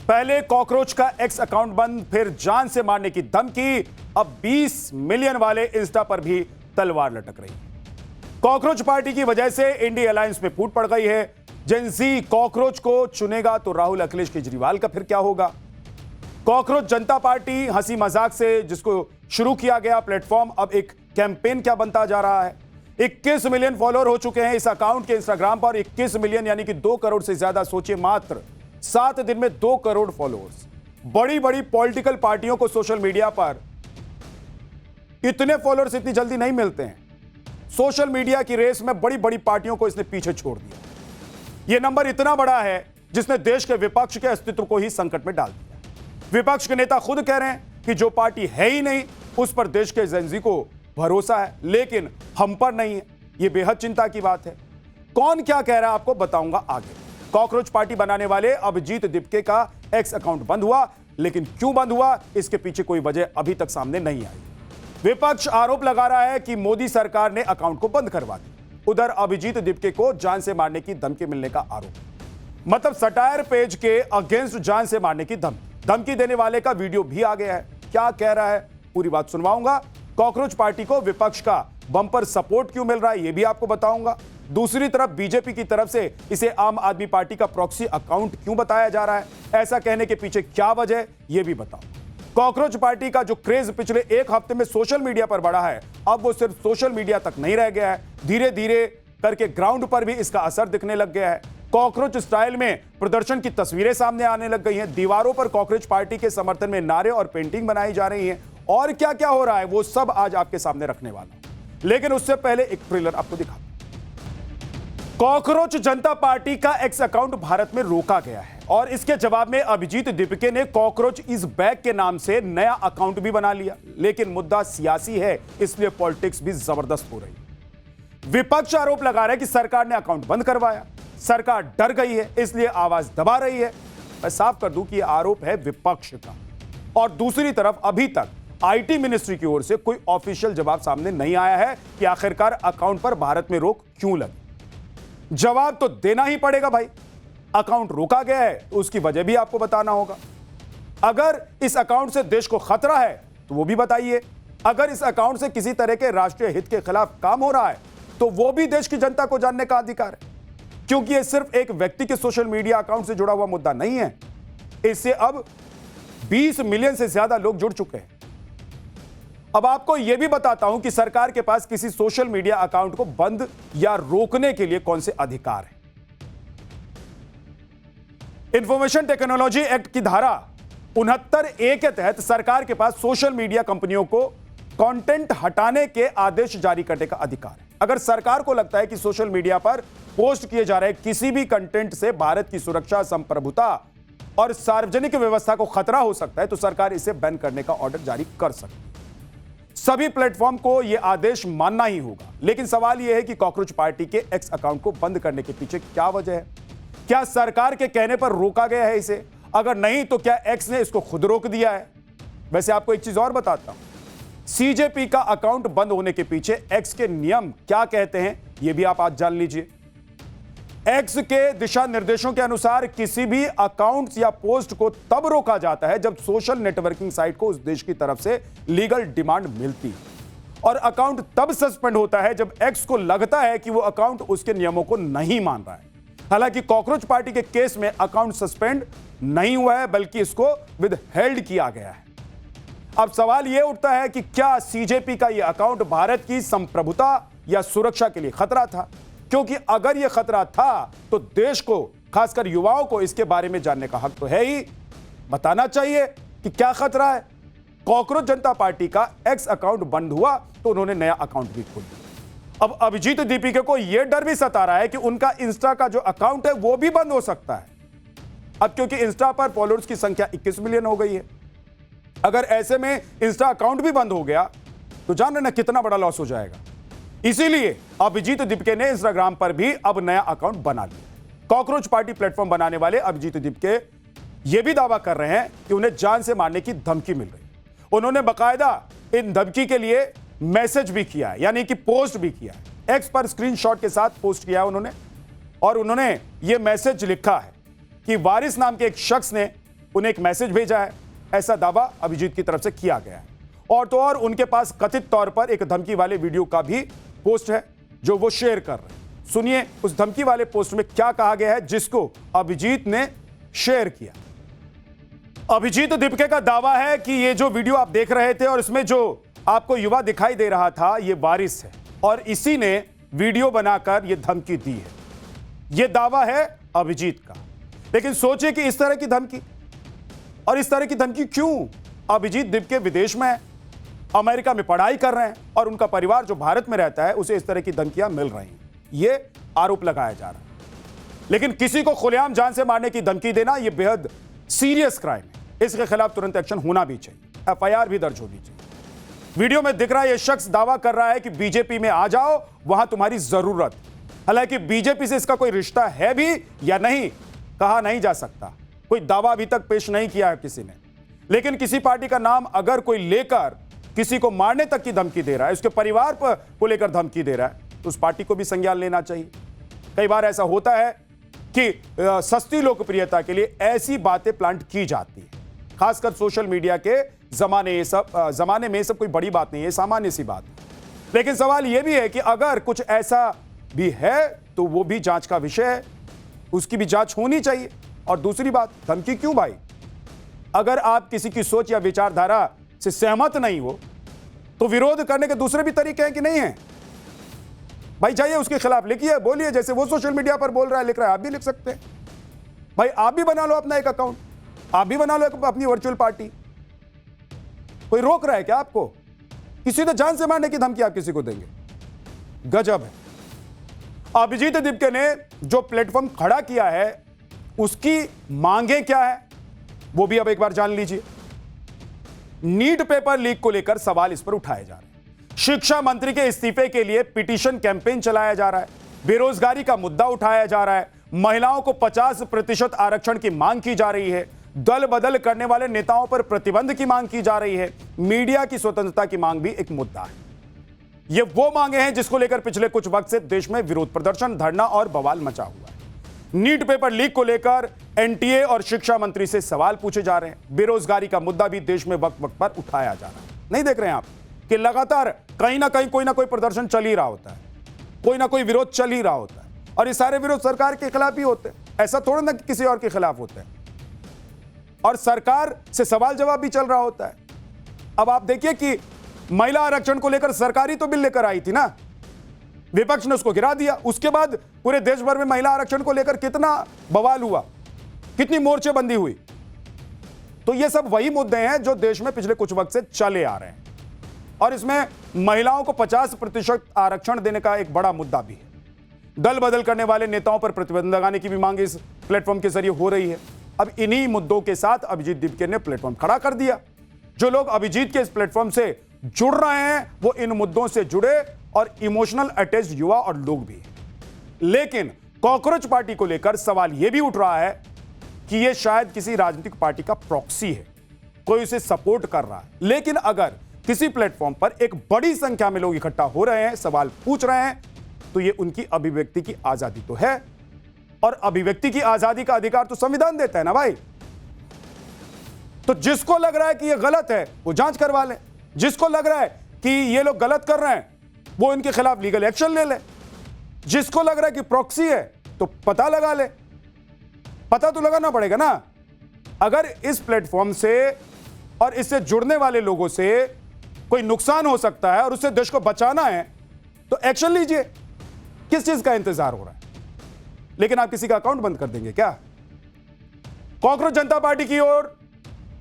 पहले कॉकरोच का x account बंद, फिर जान से मारने की धमकी, अब 20 मिलियन वाले इंस्टा पर भी तलवार लटक रही है। कॉकरोच पार्टी की वजह से इंडी अलायंस में फूट पड़ गई है। जेंजी कॉकरोच को चुनेगा तो राहुल अखिलेश केजरीवाल का फिर क्या होगा? कॉकरोच जनता पार्टी हंसी मजाक से जिसको शुरू किया गया प्लेटफॉर्म अब एक कैंपेन क्या बनता जा रहा है। 21 मिलियन फॉलोअर हो चुके हैं इस अकाउंट के इंस्टाग्राम पर। 21 मिलियन यानी कि 2 करोड़ से ज्यादा। सोचिए, मात्र 7 दिन में 2 करोड़ फॉलोअर्स। बड़ी बड़ी पॉलिटिकल पार्टियों को सोशल मीडिया पर इतने फॉलोअर्स इतनी जल्दी नहीं मिलते हैं। सोशल मीडिया की रेस में बड़ी बड़ी पार्टियों को इसने पीछे छोड़ दिया। यह नंबर इतना बड़ा है जिसने देश के विपक्ष के अस्तित्व को ही संकट में डाल दिया। विपक्ष के नेता खुद कह रहे हैं कि जो पार्टी है ही नहीं उस पर देश के जेंजी को भरोसा है, लेकिन हम पर नहीं है। यह बेहद चिंता की बात है। कौन क्या कह रहा है आपको बताऊंगा आगे। कॉकरोच पार्टी बनाने वाले अभिजीत दिपके का एक्स अकाउंट बंद हुआ, लेकिन क्यों बंद हुआ इसके पीछे कोई वजह अभी तक सामने नहीं आई। विपक्ष आरोप लगा रहा है कि मोदी सरकार ने अकाउंट को बंद करवा दिया। उधर अभिजीत दिपके को जान से मारने की धमकी मिलने का आरोप, मतलब सटायर पेज के अगेंस्ट जान से मारने की धमकी देने वाले का वीडियो भी आ गया है। क्या कह रहा है पूरी बात सुनवाऊंगा। कॉकरोच पार्टी को विपक्ष का बंपर सपोर्ट क्यों मिल रहा है यह भी आपको बताऊंगा। दूसरी तरफ बीजेपी की तरफ से इसे आम आदमी पार्टी का प्रॉक्सी अकाउंट क्यों बताया जा रहा है, ऐसा कहने के पीछे क्या वजह यह भी बताऊं। कॉकरोच पार्टी का जो क्रेज पिछले एक हफ्ते में सोशल मीडिया पर बढ़ा है, अब वो सिर्फ सोशल मीडिया तक नहीं रह गया है, धीरे धीरे करके ग्राउंड पर भी इसका असर दिखने लग गया है। कॉकरोच स्टाइल में प्रदर्शन की तस्वीरें सामने आने लग गई हैं। दीवारों पर कॉकरोच पार्टी के समर्थन में नारे और पेंटिंग बनाई जा रही हैं। और क्या क्या हो रहा है वो सब आज आपके सामने रखने वाला हूं, लेकिन उससे पहले एक ट्रेलर आपको दिखा। कॉकरोच जनता पार्टी का एक्स अकाउंट भारत में रोका गया है और इसके जवाब में अभिजीत दिपके ने कॉकरोच इज बैक के नाम से नया अकाउंट भी बना लिया। लेकिन मुद्दा सियासी है, इसलिए पॉलिटिक्स भी जबरदस्त हो रही है। विपक्ष आरोप लगा रहा है कि सरकार ने अकाउंट बंद करवाया, सरकार डर गई है इसलिए आवाज दबा रही है। मैं साफ कर दूं कि यह आरोप है विपक्ष का। और दूसरी तरफ अभी तक आईटी मिनिस्ट्री की ओर से कोई ऑफिशियल जवाब सामने नहीं आया है कि आखिरकार अकाउंट पर भारत में रोक क्यों लगी। जवाब तो देना ही पड़ेगा भाई। अकाउंट रोका गया है तो उसकी वजह भी आपको बताना होगा। अगर इस अकाउंट से देश को खतरा है तो वो भी बताइए। अगर इस अकाउंट से किसी तरह के राष्ट्रीय हित के खिलाफ काम हो रहा है तो वो भी देश की जनता को जानने का अधिकार है, क्योंकि ये सिर्फ एक व्यक्ति के सोशल मीडिया अकाउंट से जुड़ा हुआ मुद्दा नहीं है। इससे अब 20 मिलियन से ज्यादा लोग जुड़ चुके हैं। अब आपको यह भी बताता हूं कि सरकार के पास किसी सोशल मीडिया अकाउंट को बंद या रोकने के लिए कौन से अधिकार हैं। इंफॉर्मेशन टेक्नोलॉजी एक्ट की धारा 69A के तहत सरकार के पास सोशल मीडिया कंपनियों को कंटेंट हटाने के आदेश जारी करने का अधिकार है। अगर सरकार को लगता है कि सोशल मीडिया पर पोस्ट किए जा रहे किसी भी कंटेंट से भारत की सुरक्षा, संप्रभुता और सार्वजनिक व्यवस्था को खतरा हो सकता है तो सरकार इसे बैन करने का ऑर्डर जारी कर सकती है। सभी प्लेटफॉर्म को यह आदेश मानना ही होगा। लेकिन सवाल यह है कि कॉकरोच पार्टी के एक्स अकाउंट को बंद करने के पीछे क्या वजह है? क्या सरकार के कहने पर रोका गया है इसे? अगर नहीं तो क्या एक्स ने इसको खुद रोक दिया है? वैसे आपको एक चीज और बताता हूं, सीजेपी का अकाउंट बंद होने के पीछे एक्स के नियम क्या कहते हैं यह भी आप आज जान लीजिए। एक्स के दिशा निर्देशों के अनुसार किसी भी अकाउंट या पोस्ट को तब रोका जाता है जब सोशल नेटवर्किंग साइट को उस देश की तरफ से लीगल डिमांड मिलती है, और अकाउंट तब सस्पेंड होता है जब एक्स को लगता है कि वो अकाउंट उसके नियमों को नहीं मान रहा है। हालांकि कॉकरोच पार्टी के केस में अकाउंट सस्पेंड नहीं हुआ है, बल्कि इसको विदहेल्ड किया गया है। अब सवाल यह उठता है कि क्या सीजेपी का यह अकाउंट भारत की संप्रभुता या सुरक्षा के लिए खतरा था? क्योंकि अगर यह खतरा था तो देश को, खासकर युवाओं को, इसके बारे में जानने का हक तो है ही। बताना चाहिए कि क्या खतरा है। कॉकरोच जनता पार्टी का एक्स अकाउंट बंद हुआ तो उन्होंने नया अकाउंट भी खोल दिया। अब अभिजीत दीपिका को यह डर भी सता रहा है कि उनका इंस्टा का जो अकाउंट है वो भी बंद हो सकता है। अब क्योंकि इंस्टा पर फॉलोअर्स की संख्या 21 मिलियन हो गई है, अगर ऐसे में इंस्टा अकाउंट भी बंद हो गया तो जान लेना कितना बड़ा लॉस हो जाएगा। इसीलिए अभिजीत दिपके ने इंस्टाग्राम पर भी अब नया अकाउंट बना लिया। कॉकरोच पार्टी प्लेटफॉर्म बनाने वाले अभिजीत दिपके यह भी दावा कर रहे हैं कि उन्हें जान से मारने की धमकी मिल रही। उन्होंने बकायदा इन धमकी के लिए मैसेज भी किया है, यानी कि पोस्ट भी किया है। एक्स पर स्क्रीनशॉट के साथ पोस्ट किया उन्होंने, और उन्होंने यह मैसेज लिखा है कि वारिस नाम के एक शख्स ने उन्हें एक मैसेज भेजा है, ऐसा दावा अभिजीत की तरफ से किया गया है। और तो और उनके पास कथित तौर पर एक धमकी वाले वीडियो का भी पोस्ट है जो वो शेयर कर रहे हैं। सुनिए उस धमकी वाले पोस्ट में क्या कहा गया है जिसको अभिजीत ने शेयर किया। अभिजीत दीपके का दावा है कि ये जो वीडियो आप देख रहे थे और इसमें जो आपको युवा दिखाई दे रहा था ये वारिस है और इसी ने वीडियो बनाकर ये धमकी दी है। ये दावा है अभिजीत का। लेकिन सोचिए कि इस तरह की धमकी, और इस तरह की धमकी क्यों? अभिजीत दीपके विदेश में है, अमेरिका में पढ़ाई कर रहे हैं और उनका परिवार जो भारत में रहता है उसे इस तरह की धमकियां मिल रही हैं। ये आरोप लगाया जा रहा है। लेकिन किसी को खुलेआम जान से मारने की धमकी देना यह बेहद सीरियस क्राइम है। इसके खिलाफ तुरंत एक्शन होना भी चाहिए, FIR भी दर्ज होनी चाहिए। वीडियो में दिख रहा है यह शख्स दावा कर रहा है कि बीजेपी में आ जाओ, वहां तुम्हारी जरूरत। हालांकि बीजेपी से इसका कोई रिश्ता है भी या नहीं कहा नहीं जा सकता, कोई दावा अभी तक पेश नहीं किया है किसी ने। लेकिन किसी पार्टी का नाम अगर कोई लेकर किसी को मारने तक की धमकी दे रहा है, उसके परिवार को लेकर धमकी दे रहा है, तो उस पार्टी को भी संज्ञान लेना चाहिए। कई बार ऐसा होता है कि सस्ती लोकप्रियता के लिए ऐसी बातें प्लांट की जाती है, खासकर सोशल मीडिया के जमाने में ये सब कोई बड़ी बात नहीं है, सामान्य सी बात है। लेकिन सवाल यह भी है कि अगर कुछ ऐसा भी है तो वो भी जांच का विषय है, उसकी भी जांच होनी चाहिए। और दूसरी बात, धमकी क्यों भाई? अगर आप किसी की सोच या विचारधारा से सहमत नहीं हो तो विरोध करने के दूसरे भी तरीके हैं कि नहीं है? भाई जाइए उसके खिलाफ लिखिए, बोलिए, जैसे वो सोशल मीडिया पर बोल रहा है लिख रहा है, आप भी लिख सकते हैं। भाई आप भी बना लो अपना एक अकाउंट, आप भी बना लो अपनी वर्चुअल पार्टी। कोई रोक रहा है क्या आपको? किसी ने जान से मारने की धमकी आप किसी को देंगे? गजब है। अभिजीत दीपके ने जो प्लेटफॉर्म खड़ा किया है उसकी मांगे क्या है वो भी अब एक बार जान लीजिए। नीट पेपर लीक को लेकर सवाल इस पर उठाए जा रहे हैं। शिक्षा मंत्री के इस्तीफे के लिए पिटीशन कैंपेन चलाया जा रहा है। बेरोजगारी का मुद्दा उठाया जा रहा है। महिलाओं को 50% आरक्षण की मांग की जा रही है। दल बदल करने वाले नेताओं पर प्रतिबंध की मांग की जा रही है। मीडिया की स्वतंत्रता की मांग भी एक मुद्दा है। ये वो मांगे हैं जिसको लेकर पिछले कुछ वक्त से देश में विरोध प्रदर्शन, धरना और बवाल मचा हुआ है। नीट पेपर लीक को लेकर एनटीए और शिक्षा मंत्री से सवाल पूछे जा रहे हैं। बेरोजगारी का मुद्दा भी देश में वक्त वक्त पर उठाया जा रहा है। नहीं देख रहे हैं आप कि लगातार कहीं ना कहीं कोई ना कोई प्रदर्शन चल ही रहा होता है, कोई ना कोई विरोध चल ही रहा होता है, और ये सारे विरोध सरकार के खिलाफ ही होते हैं। ऐसा थोड़ा ना कि किसी और के खिलाफ होते हैं। और सरकार से सवाल जवाब भी चल रहा होता है। अब आप देखिए कि महिला आरक्षण को लेकर सरकारी तो बिल लेकर आई थी ना, विपक्ष ने उसको गिरा दिया। उसके बाद पूरे देश भर में महिला आरक्षण को लेकर कितना बवाल हुआ, कितनी मोर्चेबंदी हुई। तो ये सब वही मुद्दे हैं जो देश में पिछले कुछ वक्त से चले आ रहे हैं, और इसमें महिलाओं को 50% आरक्षण देने का एक बड़ा मुद्दा भी है। दल बदल करने वाले नेताओं पर प्रतिबंध लगाने की भी मांग इस प्लेटफॉर्म के जरिए हो रही है। अब इन्हीं मुद्दों के साथ अभिजीत दीपके ने प्लेटफॉर्म खड़ा कर दिया। जो लोग अभिजीत के इस प्लेटफॉर्म से जुड़ रहे हैं वो इन मुद्दों से जुड़े और इमोशनल अटैच्ड युवा और लोग भी हैं। लेकिन कॉकरोच पार्टी को लेकर सवाल यह भी उठ रहा है कि यह शायद किसी राजनीतिक पार्टी का प्रॉक्सी है, कोई उसे सपोर्ट कर रहा है। लेकिन अगर किसी प्लेटफॉर्म पर एक बड़ी संख्या में लोग इकट्ठा हो रहे हैं, सवाल पूछ रहे हैं, तो यह उनकी अभिव्यक्ति की आजादी तो है, और अभिव्यक्ति की आजादी का अधिकार तो संविधान देता है ना भाई। तो जिसको लग रहा है कि यह गलत है वो जांच करवा ले, जिसको लग रहा है कि ये लोग गलत कर रहे हैं वो इनके खिलाफ लीगल एक्शन ले ले, जिसको लग रहा है कि प्रॉक्सी है तो पता लगा ले। पता तो लगाना पड़ेगा ना। अगर इस प्लेटफॉर्म से और इससे जुड़ने वाले लोगों से कोई नुकसान हो सकता है और उससे देश को बचाना है तो एक्शन लीजिए। किस चीज का इंतजार हो रहा है? लेकिन आप किसी का अकाउंट बंद कर देंगे क्या? कॉकरोच जनता पार्टी की ओर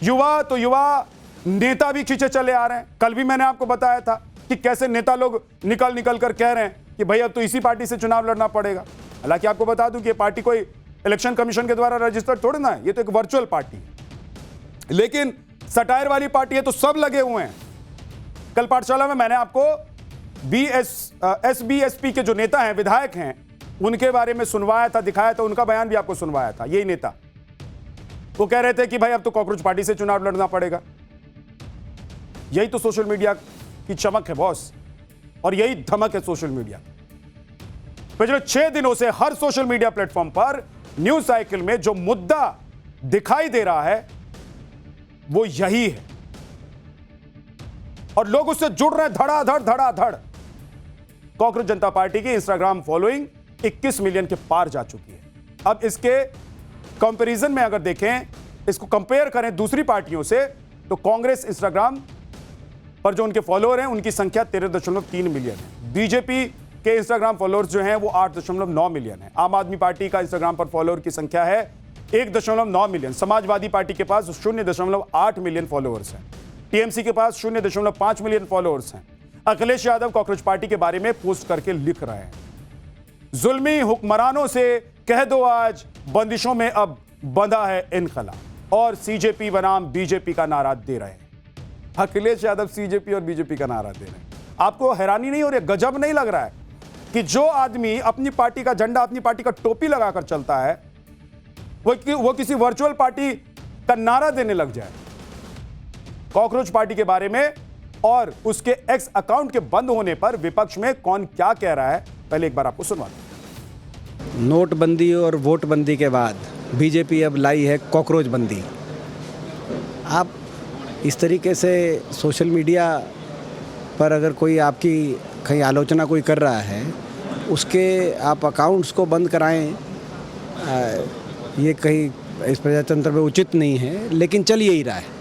युवा तो युवा, नेता भी खींचे चले आ रहे हैं। कल भी मैंने आपको बताया था कि कैसे नेता लोग निकल निकल कर कह रहे हैं कि भाई अब तो इसी पार्टी से चुनाव लड़ना पड़ेगा। हालांकि आपको बता दूं कि ये पार्टी कोई इलेक्शन कमीशन के द्वारा रजिस्टर्ड थोड़ी ना है, ये तो एक वर्चुअल पार्टी है। लेकिन सटायर वाली पार्टी है तो सब लगे हुए हैं। कल पाठशाला में मैंने आपको SBSP के जो नेता हैं, विधायक हैं, उनके बारे में सुनवाया था, दिखाया था, उनका बयान भी आपको सुनवाया था। यही नेता वो कह रहे थे कि भाई अब तो कॉकरोच पार्टी से चुनाव लड़ना पड़ेगा। यही तो सोशल मीडिया की चमक है बॉस, और यही धमक है सोशल मीडिया। पिछले 6 दिनों से हर सोशल मीडिया प्लेटफॉर्म पर न्यूज साइकिल में जो मुद्दा दिखाई दे रहा है वो यही है और लोग उससे जुड़ रहे हैं धड़ाधड़। कॉकरोच जनता पार्टी की इंस्टाग्राम फॉलोइंग 21 मिलियन के पार जा चुकी है। अब इसके कंपैरिजन में अगर देखें, इसको कंपेयर करें दूसरी पार्टियों से, तो कांग्रेस इंस्टाग्राम पर जो उनके फॉलोअर हैं उनकी संख्या 13.3 मिलियन है। बीजेपी के इंस्टाग्राम फॉलोअर्स जो हैं वो 8.9 मिलियन है। आम आदमी पार्टी का इंस्टाग्राम पर फॉलोअर की संख्या है 1.9 मिलियन। समाजवादी पार्टी के पास 0.8 मिलियन फॉलोअर्स हैं। टीएमसी के पास 0.5 मिलियन फॉलोअर्स हैं। अखिलेश यादव कॉकरोच पार्टी के बारे में पोस्ट करके लिख रहे हैं, जुल्मी हुक्मरानों से कह दो आज बंदिशों में अब बंधा है इनकला, और सीजेपी बनाम बीजेपी का नारा दे रहे हैं। अखिलेश यादव सीजेपी और बीजेपी का नारा दे रहे हैं। आपको हैरानी नहीं हो रही, गजब नहीं लग रहा है कि जो आदमी अपनी पार्टी का झंडा, अपनी पार्टी का टोपी लगाकर चलता है, वो किसी वर्चुअल पार्टी का नारा देने लग जाए कॉकरोच पार्टी के बारे में। और उसके एक्स अकाउंट के बंद होने पर विपक्ष में कौन क्या कह रहा है, पहले एक बार आपको सुनवा दूं। नोटबंदी और वोटबंदी के बाद बीजेपी अब लाई है कॉकरोच बंदी। आप इस तरीके से सोशल मीडिया पर अगर कोई आपकी कहीं आलोचना कोई कर रहा है, उसके आप अकाउंट्स को बंद कराएं, ये कहीं इस प्रजातंत्र में उचित नहीं है। लेकिन चल यही रहा है,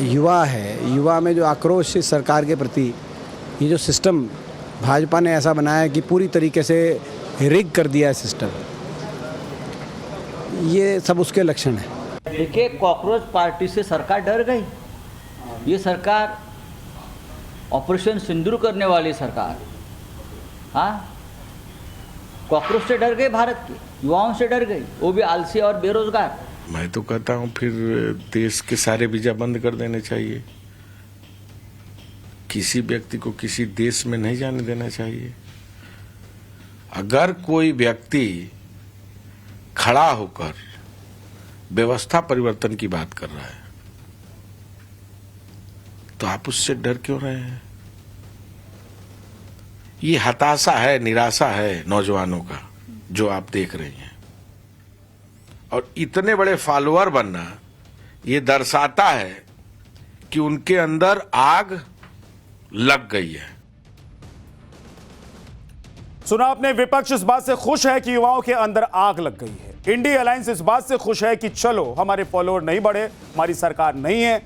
युवा है, युवा में जो आक्रोश इस सरकार के प्रति, ये जो सिस्टम भाजपा ने ऐसा बनाया कि पूरी तरीके से रिग कर दिया है सिस्टम, ये सब उसके लक्षण है। देखिए, कॉकरोच पार्टी से सरकार डर गई। ये सरकार ऑपरेशन सिंदूर करने वाली सरकार, हाँ, कॉकरोच से डर गई, भारत के युवाओं से डर गई, वो भी आलसी और बेरोजगार। मैं तो कहता हूं फिर देश के सारे वीजा बंद कर देने चाहिए। किसी व्यक्ति को किसी देश में नहीं जाने देना चाहिए। अगर कोई व्यक्ति खड़ा होकर व्यवस्था परिवर्तन की बात कर रहा है तो आप उससे डर क्यों रहे हैं? ये हताशा है, निराशा है नौजवानों का जो आप देख रहे हैं। और इतने बड़े फॉलोअर बनना ये दर्शाता है कि उनके अंदर आग लग गई है। सुना आपने, विपक्ष इस बात से खुश है कि युवाओं के अंदर आग लग गई है। इंडिया अलायंस इस बात से खुश है कि चलो हमारे फॉलोअर नहीं बढ़े, हमारी सरकार नहीं है,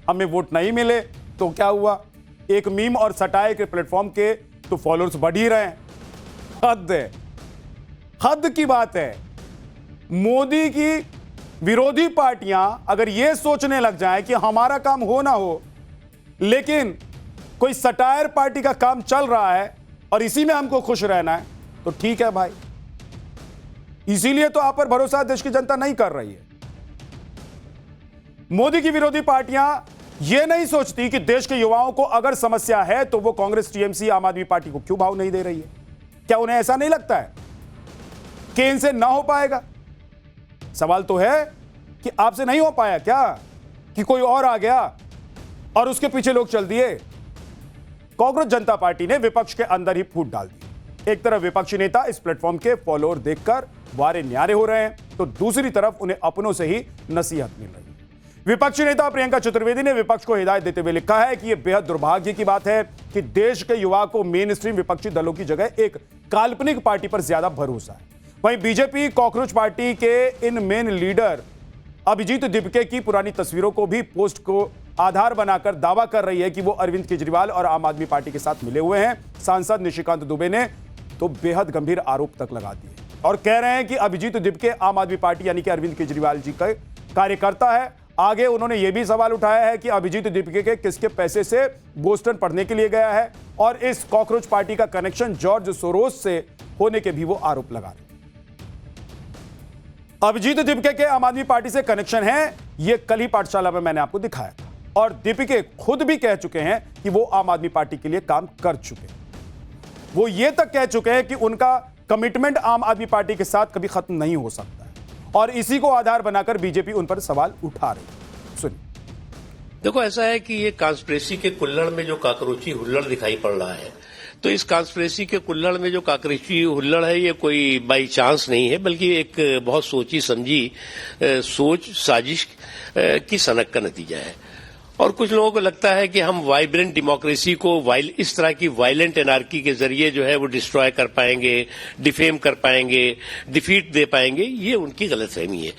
हमें वोट नहीं मिले तो क्या हुआ, एक मीम और सटाए के प्लेटफॉर्म के तो फॉलोअर्स बढ़ ही रहे हैं। हद है, हद की बात है। मोदी की विरोधी पार्टियां अगर यह सोचने लग जाएं कि हमारा काम हो ना हो, लेकिन कोई सटायर पार्टी का काम चल रहा है और इसी में हमको खुश रहना है, तो ठीक है भाई। इसीलिए तो आप पर भरोसा देश की जनता नहीं कर रही है। मोदी की विरोधी पार्टियां यह नहीं सोचती कि देश के युवाओं को अगर समस्या है तो वो कांग्रेस, टीएमसी, आम आदमी पार्टी को क्यों भाव नहीं दे रही है। क्या उन्हें ऐसा नहीं लगता है कि इनसे ना हो पाएगा? सवाल तो है कि आपसे नहीं हो पाया क्या, कि कोई और आ गया और उसके पीछे लोग चल दिए। कांग्रेस जनता पार्टी ने विपक्ष के अंदर ही फूट डाल दी। एक तरफ विपक्षी नेता इस प्लेटफॉर्म के फॉलोअर देखकर वारे न्यारे हो रहे हैं, तो दूसरी तरफ उन्हें अपनों से ही नसीहत मिल रही है। विपक्षी नेता प्रियंका चतुर्वेदी ने विपक्ष को हिदायत देते हुए लिखा है कि यह बेहद दुर्भाग्य की बात है कि देश के युवा को मेन स्ट्रीम विपक्षी दलों की जगह एक काल्पनिक पार्टी पर ज्यादा भरोसा है। वहीं बीजेपी कॉकरोच पार्टी के इन मेन लीडर अभिजीत दिपके की पुरानी तस्वीरों को भी पोस्ट को आधार बनाकर दावा कर रही है कि वो अरविंद केजरीवाल और आम आदमी पार्टी के साथ मिले हुए हैं। सांसद निशिकांत दुबे ने तो बेहद गंभीर आरोप तक लगा दिए और कह रहे हैं कि अभिजीत दिपके आम आदमी पार्टी यानी कि अरविंद केजरीवाल जी का कार्यकर्ता है। आगे उन्होंने यह भी सवाल उठाया है कि अभिजीत दिपके के किसके पैसे से बोस्टन पढ़ने के लिए गया है और इस कॉकरोच पार्टी का कनेक्शन जॉर्ज सोरोस से होने के भी वो आरोप लगा रहे हैं। अभिजीत दिपके के आम आदमी पार्टी से कनेक्शन है, यह कल ही पाठशाला में मैंने आपको दिखाया था और दीपिके खुद भी कह चुके हैं कि वो आम आदमी पार्टी के लिए काम कर चुके हैं। वो ये तक कह चुके हैं कि उनका कमिटमेंट आम आदमी पार्टी के साथ कभी खत्म नहीं हो सकता है और इसी को आधार बनाकर बीजेपी उन पर सवाल उठा रही है। सुनिए। देखो, ऐसा है कि ये कॉन्स्पिरेसी के कुल्हड़ में जो काकरोची हुल्लड़ दिखाई पड़ रहा है, तो इस कॉन्स्पिरेसी के कुल्हड़ में जो काकरेची हुल्लड़ है ये कोई बाई चांस नहीं है, बल्कि एक बहुत सोची समझी सोच साजिश की सनक का नतीजा है। और कुछ लोगों को लगता है कि हम वाइब्रेंट डेमोक्रेसी को इस तरह की वायलेंट एनार्की के जरिए जो है वो डिस्ट्रॉय कर पाएंगे, डिफेम कर पाएंगे, डिफीट दे पाएंगे। ये उनकी गलतफहमी है।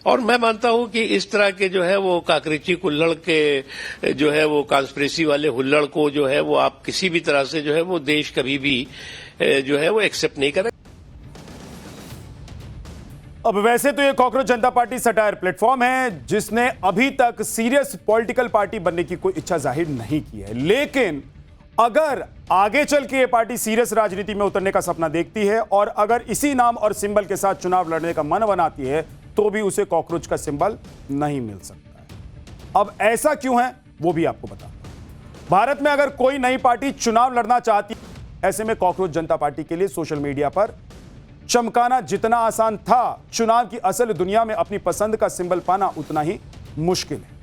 और मैं मानता हूं कि इस तरह के जो है वो काकरेची कुल्हड़ के जो है वो कॉन्स्पिरेसी वाले हुल्लड़ को जो है वो आप किसी भी तरह से जो है वो देश कभी भी जो है वो एक्सेप्ट नहीं करें। अब वैसे तो ये कॉकरोच जनता पार्टी सटायर प्लेटफॉर्म है जिसने अभी तक सीरियस पॉलिटिकल पार्टी बनने की कोई इच्छा जाहिर नहीं की है, लेकिन अगर आगे चल के ये पार्टी सीरियस राजनीति में उतरने का सपना देखती है और अगर इसी नाम और सिंबल के साथ चुनाव लड़ने का मन बनाती है तो भी उसे कॉकरोच का सिंबल नहीं मिल सकता है। अब ऐसा क्यों है वो भी आपको बता। भारत में अगर कोई नई पार्टी चुनाव लड़ना चाहती है, ऐसे में कॉकरोच जनता पार्टी के लिए सोशल मीडिया पर चमकाना जितना आसान था, चुनाव की असल दुनिया में अपनी पसंद का सिंबल पाना उतना ही मुश्किल है।